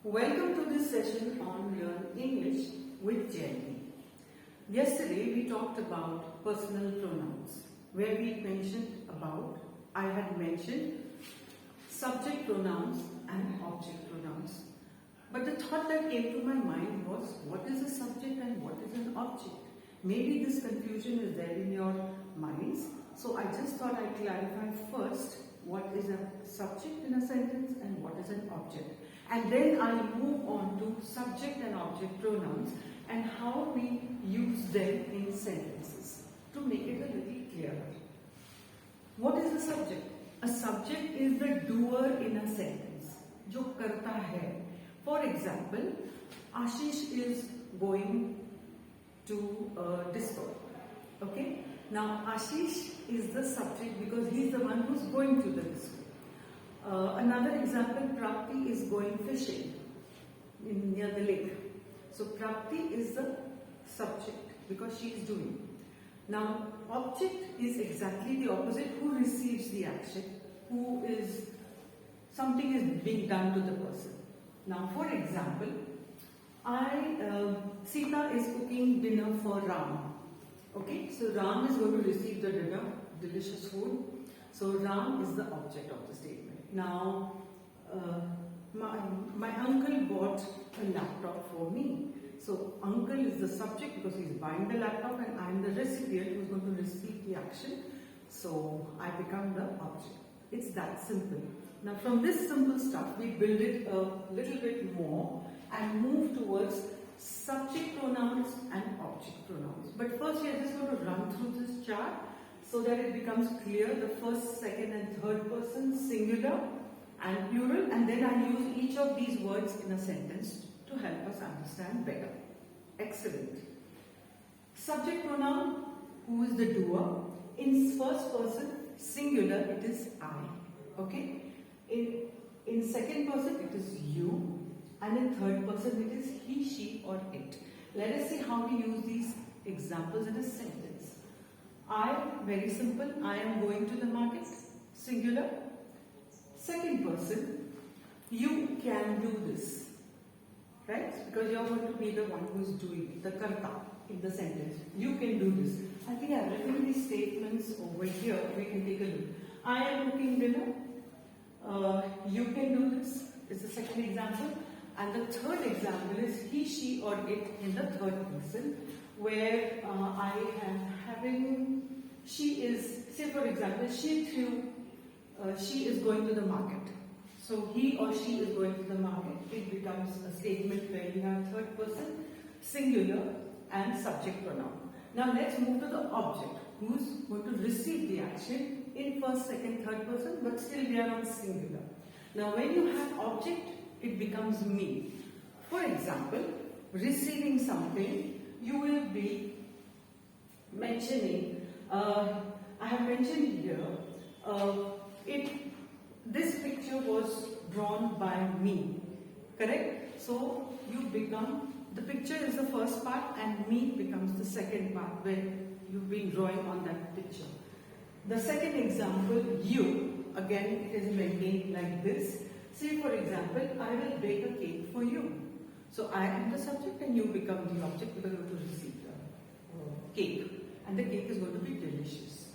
Welcome to this session on Learn English with Jenny. Yesterday we talked about personal pronouns where I had mentioned subject pronouns and object pronouns. But the thought that came to my mind was, what is a subject and what is an object? Maybe this confusion is there in your minds. So I just thought I'd clarify first what is a subject in a sentence and what is an object. And then I'll move on to subject and object pronouns and how we use them in sentences to make it a little clearer. What is a subject? A subject is the doer in a sentence. जो करता है. For example, Ashish is going to disco. Okay? Now Ashish is the subject because he is the one who's going to the disco. Another example, Prapti is going fishing near the lake. So Prapti is the subject because she is doing. Now object is exactly the opposite, who receives the action, something is being done to the person. Now for example, Sita is cooking dinner for Ram. Okay, so Ram is going to receive the dinner, delicious food. So Ram is the object of the statement. Now, my uncle bought a laptop for me. So uncle is the subject because he's buying the laptop and I'm the recipient who's going to receive the action. So I become the object. It's that simple. Now from this simple stuff, we build it a little bit more and move towards subject pronouns and object pronouns. But first we are just going to run through this chart so that it becomes clear, the first, second and third person, singular and plural, and then I'll use each of these words in a sentence to help us understand better. Excellent. Subject pronoun, who is the doer? In first person, singular, it is I. Okay? In second person, it is you. And in third person, it is he, she or it. Let us see how we use these examples in a sentence. I, very simple, I am going to the market, singular. Second person, you can do this, right? Because you are going to be the one who is doing it, the karta in the sentence. You can do this. I think I have written these statements over here. We can take a look. I am cooking dinner. You can do this is the second example. And the third example is he, she or it in the third person, where I am having, she is, say for example, she is going to the market. So he or she is going to the market. It becomes a statement where you have third person, singular and subject pronoun. Now let's move to the object, who's going to receive the action in first, second, third person, but still we are on singular. Now when you have object, it becomes me. For example, receiving something, you will be mentioning, I have mentioned here, this picture was drawn by me, correct? So you become, the picture is the first part and me becomes the second part where you've been drawing on that picture. The second example, you, again it is maintained like this. Say for example, I will bake a cake for you. So I am the subject and you become the object because you are going to receive the cake. And the cake is going to be delicious.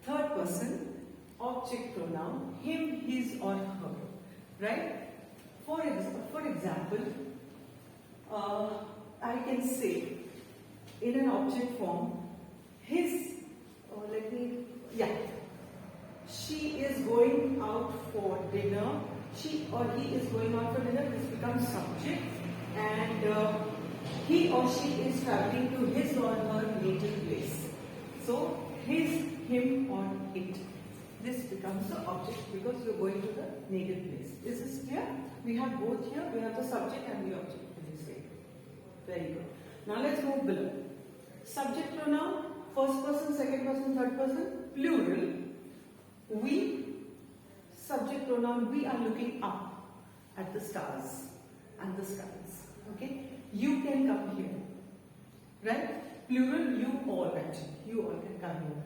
Third person, object pronoun, him, his or her. Right? For example, I can say in an object form, she is going out for dinner. She or he is going out for dinner, this becomes subject, and he or she is traveling to his or her native place. So his, him or it. This becomes the object because you are going to the native place. Is this clear? We have both here, we have the subject and the object in this way. Very good. Now let's move below. Subject pronoun, first person, second person, third person, plural. We. Subject pronoun, we are looking up at the stars and the skies. Okay? You can come here. Right? Plural, you all actually. You all can come here.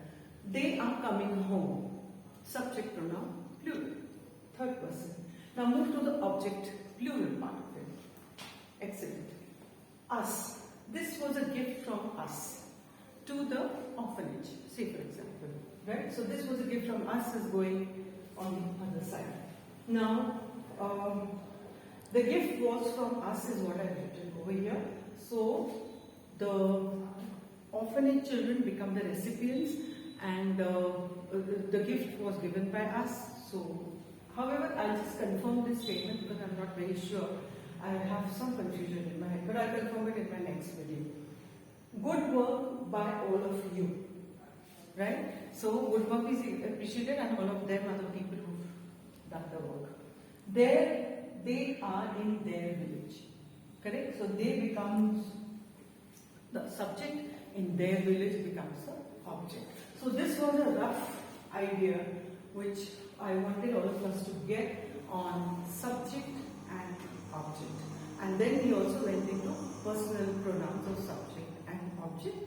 They are coming home. Subject pronoun, plural. Third person. Now move to the object, plural part of it. Excellent. Us. This was a gift from us to the orphanage, say for example. Right? So this was a gift from us is going on the other side. Now, the gift was from us is what I've written over here. So the orphanage children become the recipients and the gift was given by us. So, however, I'll just confirm this statement because I'm not very sure. I have some confusion in my head, but I'll confirm it in my next video. Good work by all of you. Right? So, good work is appreciated and all of them are the people who've done the work. They are in their village. Correct? So, they becomes the subject, in their village becomes the object. So, this was a rough idea which I wanted all of us to get on subject and object. And then he also went into personal pronouns of subject and object.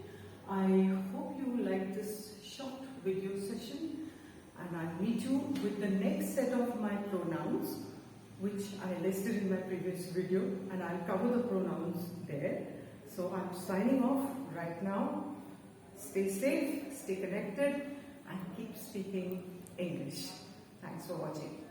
I hope you like this short video session and I'll meet you with the next set of my pronouns which I listed in my previous video and I'll cover the pronouns there. So I'm signing off right now. Stay safe, stay connected and keep speaking English. Thanks for watching.